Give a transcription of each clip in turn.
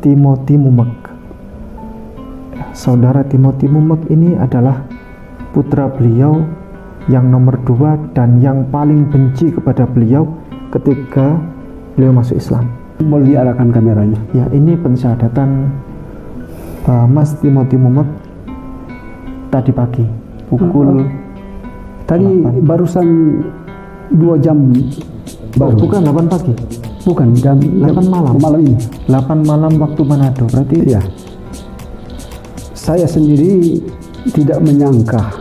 Timothy Mumek. Saudara Timothy Mumek ini adalah putra beliau yang nomor 2 dan yang paling benci kepada beliau ketika beliau masuk Islam. Boleh diarahkan kameranya? Ya, ini pensyahadatan Mas Timothy Mumek tadi pagi pukul tadi 8. Barusan 2 jam baru. Bukan 8 pagi. Bukan jam 8 malam. Malam ini. 8 malam waktu Manado. Berarti ya. Saya sendiri tidak menyangka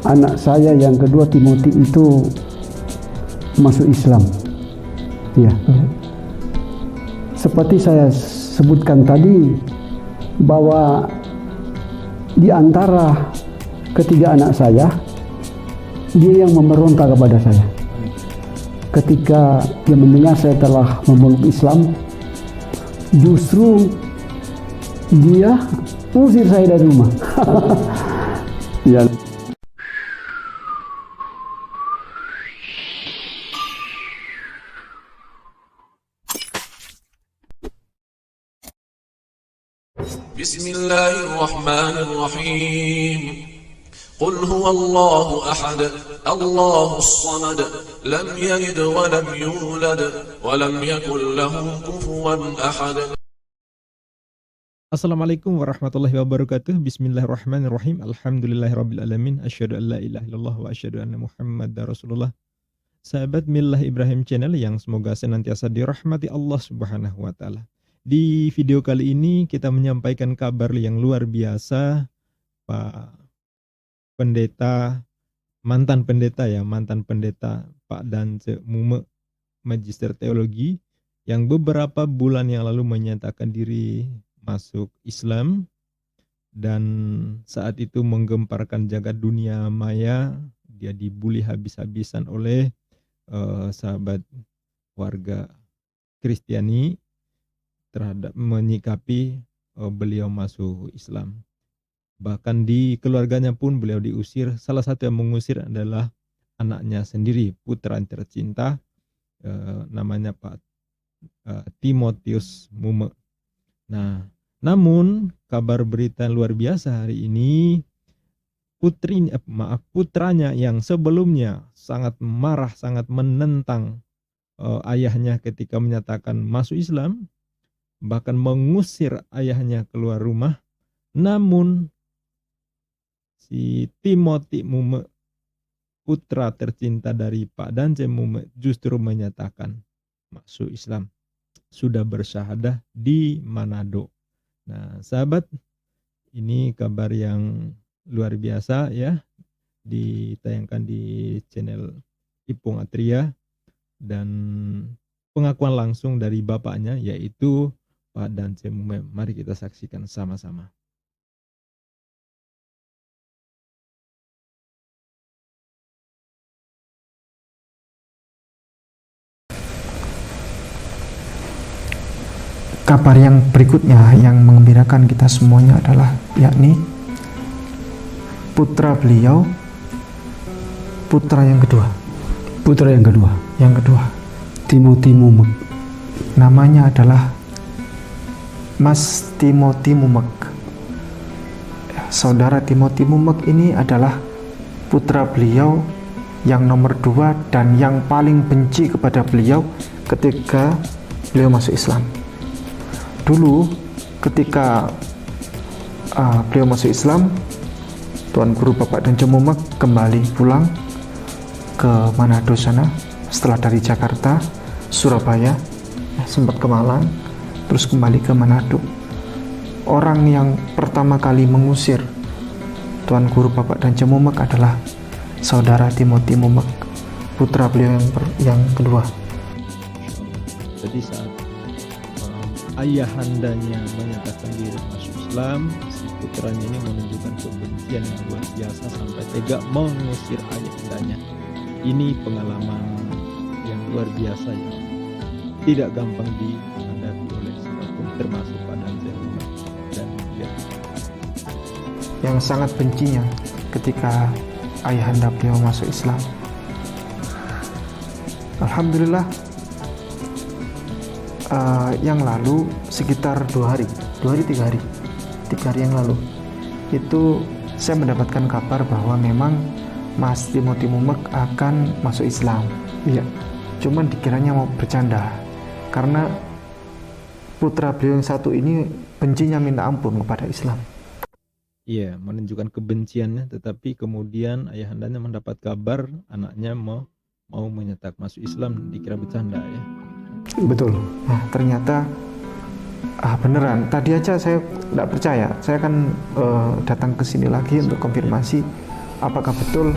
anak saya yang kedua Timothy itu masuk Islam. Ya. Seperti saya sebutkan tadi bahwa di antara ketiga anak saya, dia yang memberontak kepada saya. Ketika dia mendengar saya telah memeluk Islam, justru dia usir saya dari rumah. Ya. Bismillahirrahmanirrahim. Qul huwallahu ahad, Allahus samad, lam yalid wa lam yulad wa lam yakul lahu kufuwan ahad. Assalamualaikum warahmatullahi wabarakatuh. Bismillahirrahmanirrahim. Alhamdulillahirabbil alamin. Asyhadu an la ilaha illallah wa asyhadu anna Muhammadar Rasulullah. Sahabat Millah Ibrahim Channel yang semoga senantiasa dirahmati Allah Subhanahu wa taala. Di video kali ini kita menyampaikan kabar yang luar biasa. Pak Pendeta, mantan pendeta Pak Dance Mumek Magister Teologi yang beberapa bulan yang lalu menyatakan diri masuk Islam dan saat itu menggemparkan jagat dunia maya. Dia dibully habis-habisan oleh sahabat warga Kristiani terhadap menyikapi beliau masuk Islam. Bahkan di keluarganya pun beliau diusir. Salah satu yang mengusir adalah anaknya sendiri, putra tercinta, namanya Pak Timotius Mumek. Nah, namun kabar berita luar biasa hari ini, putranya yang sebelumnya sangat marah, sangat menentang ayahnya ketika menyatakan masuk Islam, bahkan mengusir ayahnya keluar rumah. Namun si Timothy Mumek, putra tercinta dari Pak Dance Mumek, justru menyatakan masuk Islam, sudah bersyahadah di Manado. Nah, sahabat, ini kabar yang luar biasa ya, ditayangkan di channel Ipung Atria dan pengakuan langsung dari bapaknya yaitu Pak Dance Mumek. Mari kita saksikan sama-sama. kabar yang berikutnya yang mengembirakan kita semuanya adalah yakni putra beliau, putra yang kedua Timothy Mumek, namanya adalah Mas Timothy Mumek. Saudara Timothy Mumek ini adalah putra beliau yang nomor 2 dan yang paling benci kepada beliau ketika beliau masuk Islam. Dulu ketika beliau masuk Islam, Tuan Guru Bapak Dance Mumek kembali pulang ke Manado sana setelah dari Jakarta, Surabaya, sempat ke Malang, terus kembali ke Manado. Orang yang pertama kali mengusir Tuan Guru Bapak Dance Mumek adalah saudara Timothy Mumek, putra beliau yang kedua. Jadi saat ayahandanya menyatakan diri masuk Islam, si putranya ini menunjukkan kebencian yang luar biasa sampai tega mengusir ayahandanya. Ini pengalaman yang luar biasa yang tidak gampang dihadapi oleh siapapun, termasuk Pak Dance Mumek dan dia yang sangat bencinya ketika ayahanda beliau masuk Islam. Alhamdulillah, yang lalu sekitar 3 hari yang lalu itu saya mendapatkan kabar bahwa memang Mas Timothy Mumek akan masuk Islam. Iya, cuman dikiranya mau bercanda karena putra beliau yang satu ini bencinya minta ampun kepada Islam. Iya, menunjukkan kebenciannya, tetapi kemudian ayahandanya mendapat kabar anaknya mau menyetak masuk Islam, dikira bercanda ya. Betul. Nah, ternyata beneran. Tadi aja saya tidak percaya. Saya kan datang ke sini lagi untuk konfirmasi apakah betul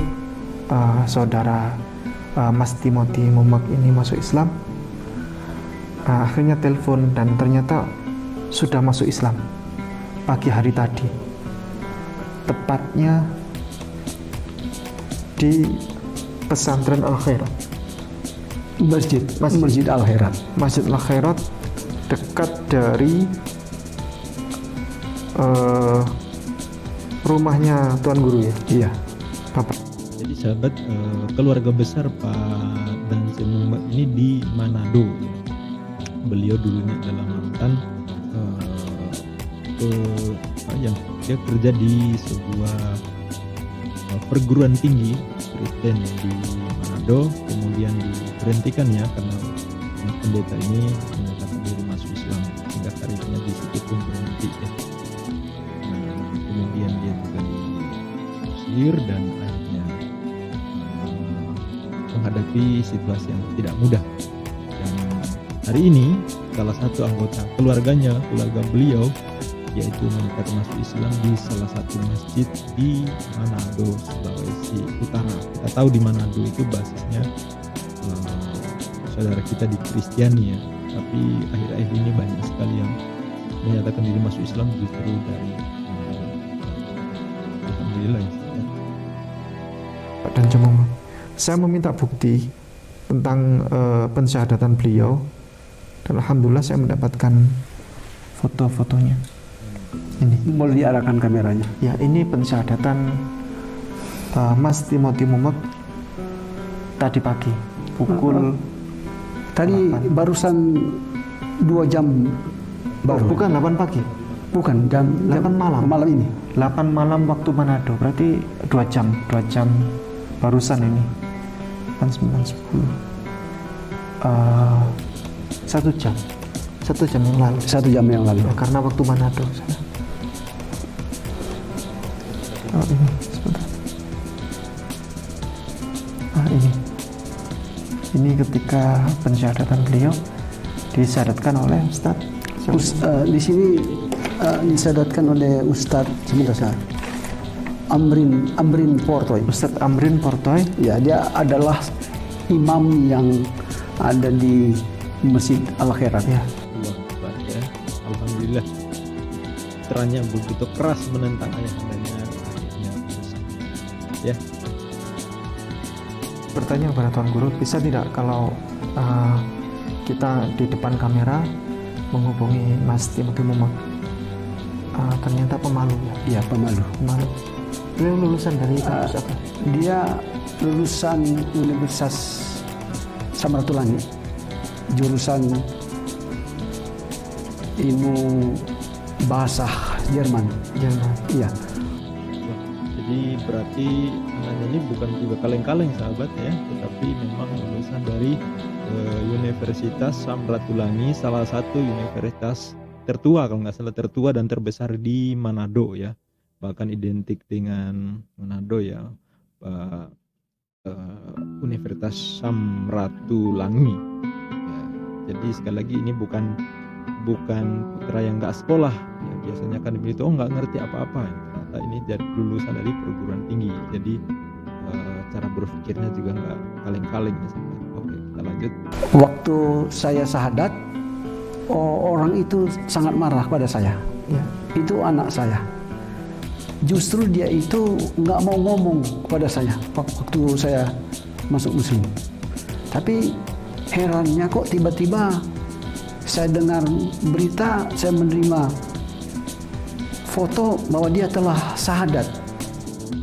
saudara Mas Timothy Mumek ini masuk Islam. Akhirnya telepon dan ternyata sudah masuk Islam pagi hari tadi. Tepatnya di pesantren Al-Khairat, Masjid Al-Khairat. Masjid Al-Khairat dekat dari rumahnya Tuan Guru ya. Iya. Bapak. Jadi sahabat, keluarga besar Pak Dansen Mumek ini di Manado ya. Beliau dulunya adalah mantan yang dia kerja di sebuah perguruan tinggi Kristen di Manado, kemudian diberhentikan ya karena pendeta ini menyatakan diri masuk Islam sehingga karirnya di situ pun berhenti ya. Nah, kemudian dia juga diusir dan akhirnya menghadapi situasi yang tidak mudah. Dan hari ini salah satu anggota keluarga beliau yaitu menyekat masuk Islam di salah satu masjid di Manado, Sulawesi Utara. Kita tahu di Manado itu basisnya saudara kita di Kristiani ya, tapi akhir-akhir ini banyak sekali yang menyatakan diri masuk Islam justru dari Alhamdulillah ya. Pak Dan Mumek, saya meminta bukti tentang pensyahadatan beliau dan alhamdulillah saya mendapatkan foto-fotonya. Ini Boleh diarahkan kameranya. ya, ini pensyahadatan Mas Timothy Mumek tadi pagi pukul Tadi 8. barusan 2 jam baru. bukan 8 pagi, Bukan, jam 8 malam. Malam ini. 8 malam waktu Manado, berarti 2 jam barusan ini. 9, 10 1 jam yang lalu. 1 jam yang lalu. Ya, karena waktu Manado saya. Oh, ini sebentar. Ini ketika pensyahadatan beliau disyahadatkan oleh Ustadz. Di sini disadatkan oleh Ustadz sebentar, Amrin Portoy. Ustadz Amrin Portoy. Ya, dia adalah imam yang ada di Masjid Al-Khairat. Ya. Allah Akbar ya. Alhamdulillah putranya begitu keras menentang ayahandanya akhirnya ya. Bertanya kepada Tuan Guru, bisa tidak kalau kita di depan kamera menghubungi Mas Timothy Mumek? Ternyata pemalu ya. Iya, pemalu. Beliau lulusan dari kampus apa? Dia lulusan Universitas Samratulangi, jurusan ilmu bahasa Jerman. Iya. Jadi berarti anaknya ini bukan juga kaleng-kaleng sahabat ya, tetapi memang lulusan dari Universitas Samratulangi, salah satu universitas tertua kalau nggak salah, tertua dan terbesar di Manado ya, bahkan identik dengan Manado ya, Universitas Samratulangi ya. Jadi sekali lagi ini bukan putra yang nggak sekolah ya, biasanya kan begitu, nggak ngerti apa-apa ya. Ternyata ini jadi lulusan dari perguruan tinggi, jadi cara berpikirnya juga nggak kaleng-kaleng ya. Oke, kita lanjut. Waktu saya syahadat, orang itu sangat marah pada saya. Ya. Itu anak saya. Justru dia itu nggak mau ngomong kepada saya waktu saya masuk Muslim. Tapi herannya kok tiba-tiba saya dengar berita, saya menerima foto bahwa dia telah syahadat.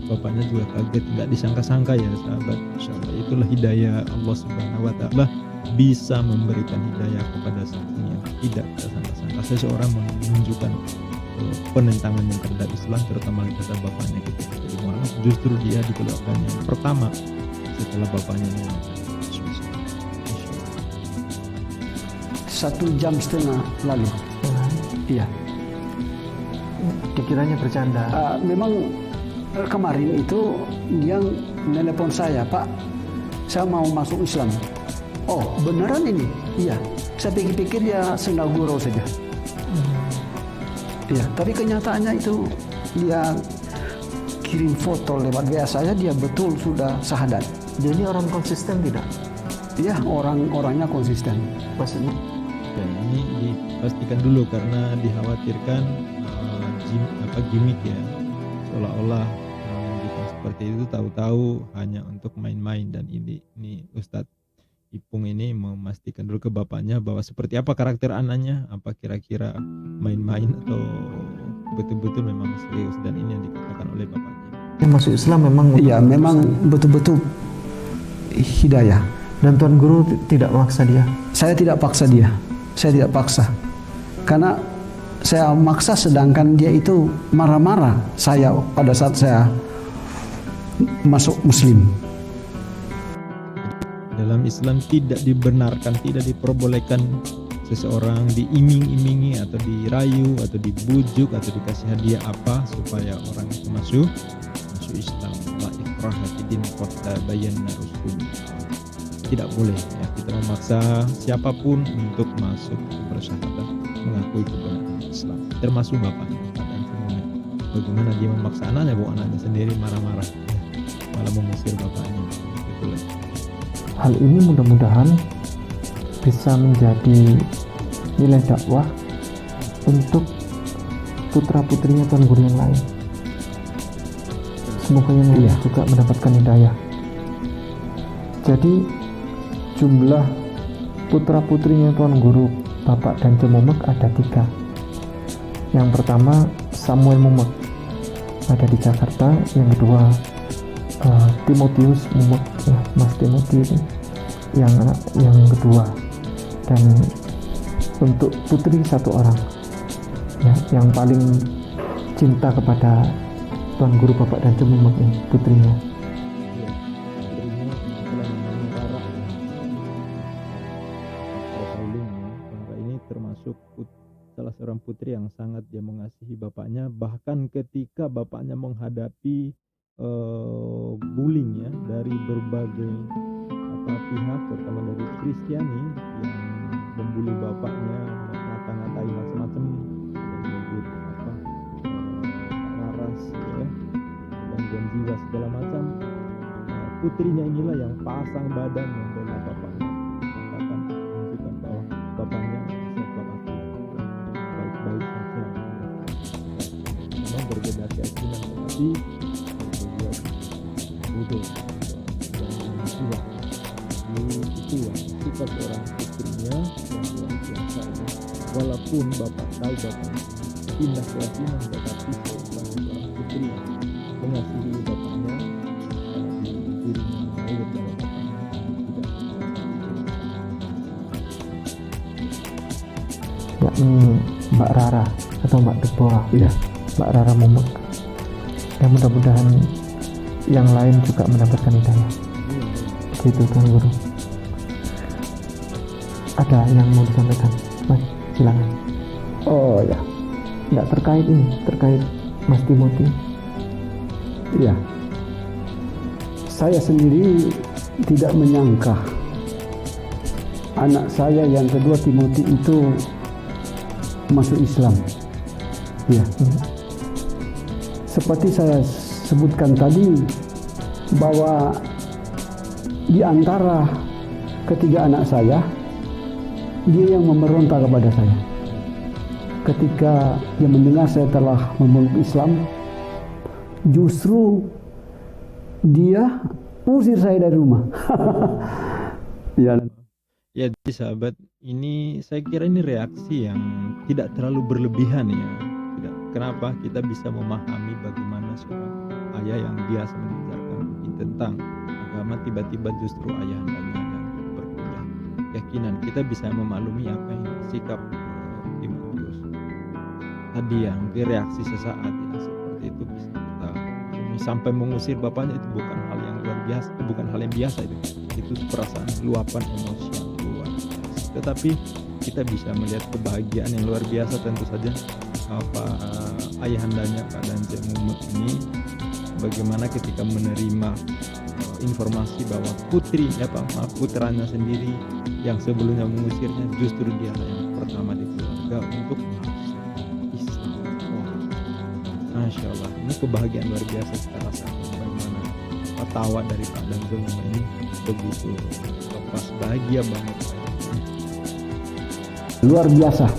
Bapaknya juga kaget, nggak disangka-sangka ya sahabat. Insyaallah itulah hidayah Allah Subhanahu wa taala bisa memberikan hidayah kepada seorang yang tidak tersangka-sangka. Seseorang menunjukkan penentangannya terhadap Islam, terutama terhadap bapaknya ketika jadi mualaf, justru dia dikeluarkan yang pertama setelah bapaknya mengaku Islam. 1,5 jam lalu. Iya. Dikiranya bercanda. Memang kemarin itu dia nelpon saya, Pak, saya mau masuk Islam. Oh, beneran ini? Iya. Saya pikir-pikir dia senda gurau saja. Iya, tapi kenyataannya itu dia kirim foto lewat WA saya, dia betul sudah syahadat. Jadi orang konsisten tidak? Iya, orangnya konsisten. Maksudnya? Ya, ini dipastikan dulu karena dikhawatirkan gimmick ya, seolah-olah menunjukkan seperti itu, tahu-tahu hanya untuk main-main. Dan ini Ustadz Ipung ini memastikan dulu ke bapaknya bahwa seperti apa karakter anaknya, apa kira-kira main-main atau betul-betul memang serius, dan ini yang dikatakan oleh bapaknya. Yang masuk Islam memang. Iya, memang betul-betul hidayah. Dan Tuan Guru tidak memaksa dia. Saya tidak paksa dia. Saya tidak paksa. Karena saya maksa sedangkan dia itu marah-marah saya pada saat saya masuk Muslim. Dalam Islam tidak dibenarkan, tidak diperbolehkan seseorang diiming-imingi atau dirayu atau dibujuk atau dikasih hadiah apa supaya orang itu masuk Islam. La ikraha fid-din qad tabayyana rusyd. Tidak boleh ya kita memaksa siapapun untuk masuk bersyahadat mengakui kebenaran Islam, termasuk bapaknya dan semuanya. Bagaimana dia memaksa anaknya, bahwa anaknya sendiri marah-marah malah mengusir bapaknya. Itulah. Hal ini mudah-mudahan bisa menjadi nilai dakwah untuk putra-putrinya Tuan Guru yang lain. Semoga yang lain juga mendapatkan hidayah. Jadi jumlah putra-putrinya Tuan Guru Bapak dan Cemumek ada 3. Yang pertama Samuel Mumek, ada di Jakarta. Yang kedua Timotius Mumek, ya, Mas Timotius yang kedua. Dan untuk putri 1 orang ya, yang paling cinta kepada Tuan Guru Bapak dan Cemumek ini, putrinya. Salah seorang putri yang sangat dia mengasihi bapaknya, bahkan ketika bapaknya menghadapi bullying ya dari berbagai pihak, terutama dari Kristiani yang membuli bapaknya, ngata-ngatai macam-macam, menyebut waras ya, gangguan jiwa segala macam. Putrinya inilah yang pasang badan membela bapaknya, katakan menunjukkan bahwa bapaknya baik-baik saja. Memang berbeda keyakinan, tetapi berbuat bodoh dan jiwa. Itu yang sifat orang putrinya yang luar biasa. Walaupun bapak tahu bapak pindah keyakinan, tetapi sebagai orang putri mengasihi bapaknya, dirinya mengalir dalam bapaknya tidak. Yakni Mbak Rara atau Mbak Deborah, Iya. Mbak Rara Mumek. Dan mudah-mudahan yang lain juga mendapatkan hidayah. Begitu Tuan Guru. Ada yang mau disampaikan, Mas? Silakan. Oh ya, Tidak terkait ini, terkait Mas Timothy. iya. Saya sendiri tidak menyangka anak saya yang kedua Timothy itu masuk Islam. Ya. Seperti saya sebutkan tadi bahwa di antara ketiga anak saya, dia yang memberontak kepada saya. Ketika dia mendengar saya telah memeluk Islam, justru dia usir saya dari rumah. Ya. Ya, jadi sahabat, ini saya kira ini reaksi yang tidak terlalu berlebihan ya. Kenapa kita bisa memahami bagaimana seorang ayah yang biasa mengajarkan tentang agama, tiba-tiba justru ayahandanya yang berpindah keyakinan, kita bisa memaklumi apa yang sikap Timotius tadi, yang reaksi sesaat ya, seperti itu bisa kita sampai mengusir bapaknya. Itu bukan hal yang luar biasa, bukan hal yang biasa itu perasaan luapan emosi yang luar biasa. Tetapi kita bisa melihat kebahagiaan yang luar biasa tentu saja ayahandanya Pak Dance Muhammad ini, bagaimana ketika menerima informasi bahwa putranya sendiri yang sebelumnya mengusirnya, justru dia yang pertama di keluarga untuk Islam. Masya Allah, ini kebahagiaan luar biasa kita rasakan, bagaimana tawa dari Pak Dance Muhammad ini begitu lepas, bahagia banget. Luar biasa.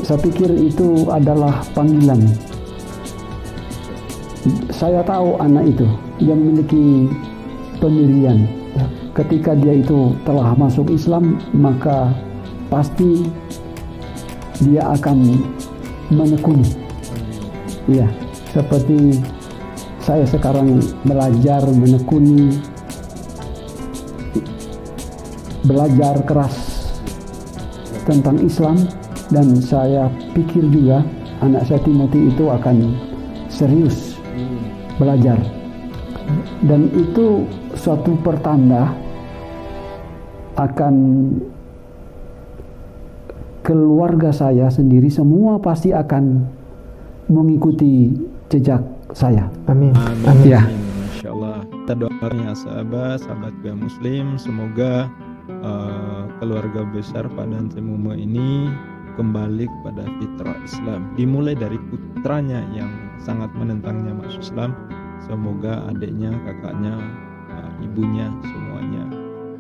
Saya pikir itu adalah panggilan. Saya tahu anak itu yang memiliki pendirian. Ketika dia itu telah masuk Islam, maka pasti dia akan menekuni. Ya, seperti saya sekarang belajar menekuni, belajar keras tentang Islam, dan saya pikir juga anak saya Timothy itu akan serius belajar, dan itu suatu pertanda akan keluarga saya sendiri semua pasti akan mengikuti jejak saya. Amin. Amin. Ya. Masya Allah. Kita doanya sahabat gue Muslim, semoga keluarga besar Pak Dance Muhammad ini kembali kepada fitrah Islam, dimulai dari putranya yang sangat menentangnya masuk Islam. Semoga adiknya, kakaknya, ibunya semuanya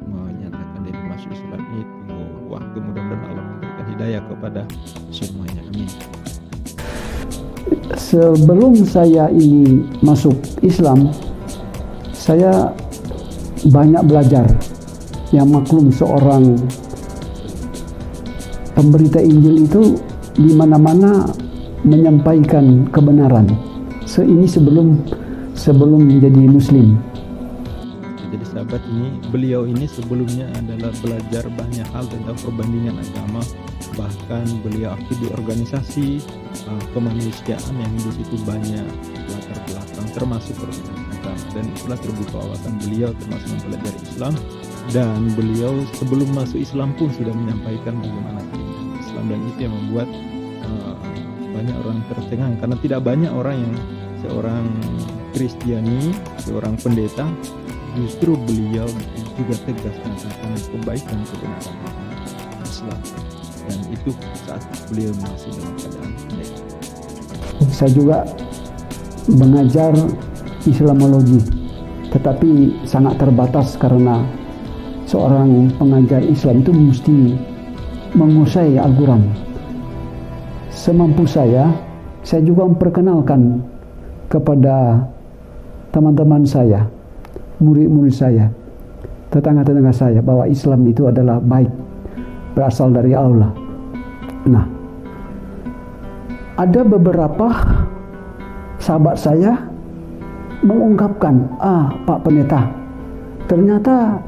menyatakan diri masuk Islam. Ini tunggu waktu, mudah-mudahan Allah memberikan hidayah kepada semuanya. Amin. Sebelum saya ini masuk Islam, saya banyak belajar. Yang maklum, seorang pemberita Injil itu di mana-mana menyampaikan kebenaran. Ini sebelum menjadi Muslim. Jadi sahabat beliau ini sebelumnya adalah belajar banyak hal tentang perbandingan agama, bahkan beliau aktif di organisasi kemanusiaan yang di situ banyak latar belakang termasuk perbandingan agama, dan itulah terbuka wawasan beliau termasuk mempelajari Islam. Dan beliau sebelum masuk Islam pun sudah menyampaikan bagaimana keindahan Islam, dan itu yang membuat banyak orang tercengang, karena tidak banyak orang yang seorang Kristiani, seorang pendeta, justru beliau juga tegas mengatakan kebaikan kebenaran Islam, dan itu saat beliau masih dalam keadaan pendeta. Saya juga mengajar Islamologi, tetapi sangat terbatas karena seorang pengajar Islam itu mesti menguasai Al-Quran. Semampu saya juga memperkenalkan kepada teman-teman saya, murid-murid saya, tetangga-tetangga saya, bahwa Islam itu adalah baik, berasal dari Allah. Nah, ada beberapa sahabat saya mengungkapkan, Pak Pendeta, ternyata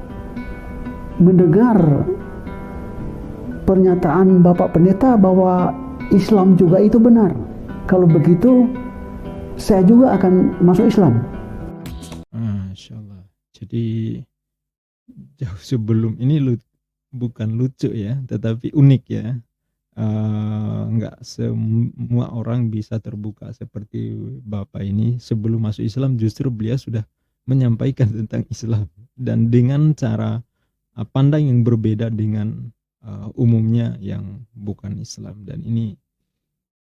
mendengar pernyataan Bapak Pendeta bahwa Islam juga itu benar. Kalau begitu, saya juga akan masuk Islam. Masya Allah. Jadi jauh sebelum ini bukan lucu ya, tetapi unik ya. Nggak semua orang bisa terbuka seperti Bapak ini. Sebelum masuk Islam justru beliau sudah menyampaikan tentang Islam, dan dengan cara pandang yang berbeda dengan umumnya yang bukan Islam. Dan ini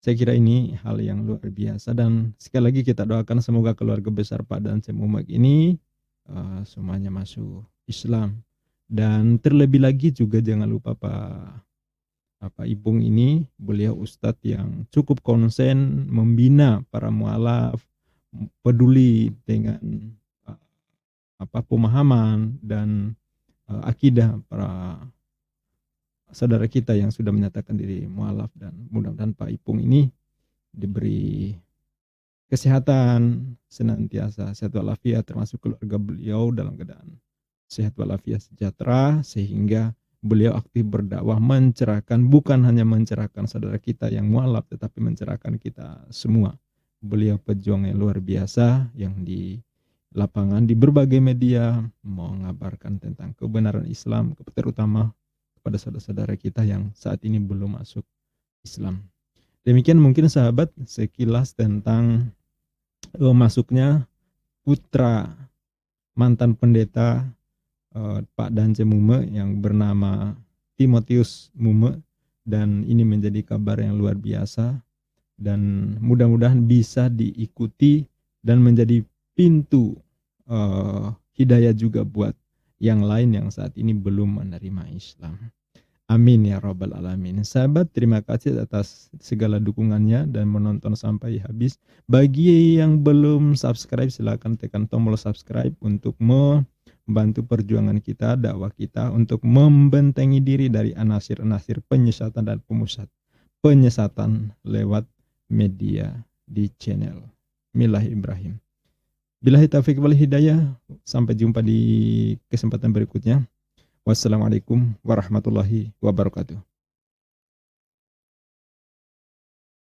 saya kira ini hal yang luar biasa, dan sekali lagi kita doakan semoga keluarga besar Pak Dance Muhammad ini semuanya masuk Islam. Dan terlebih lagi juga jangan lupa Pak Ipung ini, beliau ustadz yang cukup konsen membina para mualaf, peduli dengan pemahaman dan akidah para saudara kita yang sudah menyatakan diri mualaf, dan mudah-mudahan Pak Ipung ini diberi kesehatan senantiasa, sehat walafiat, termasuk keluarga beliau dalam keadaan sehat walafiat sejahtera, sehingga beliau aktif berdakwah, mencerahkan, bukan hanya mencerahkan saudara kita yang mualaf, tetapi mencerahkan kita semua. Beliau pejuang yang luar biasa yang di lapangan di berbagai media mengabarkan tentang kebenaran Islam, terutama kepada saudara-saudara kita yang saat ini belum masuk Islam. Demikian mungkin sahabat sekilas tentang masuknya putra mantan pendeta Pak Dance Mume yang bernama Timotius Mume, dan ini menjadi kabar yang luar biasa dan mudah-mudahan bisa diikuti dan menjadi pintu hidayah juga buat yang lain yang saat ini belum menerima Islam. Amin ya rabbal alamin. Sahabat, terima kasih atas segala dukungannya dan menonton sampai habis. Bagi yang belum subscribe, silakan tekan tombol subscribe untuk membantu perjuangan kita, dakwah kita, untuk membentengi diri dari anasir-anasir penyesatan dan penyesatan lewat media di channel Milah Ibrahim. Billahi taufiq wal hidayah. Sampai jumpa di kesempatan berikutnya. Wassalamualaikum warahmatullahi wabarakatuh.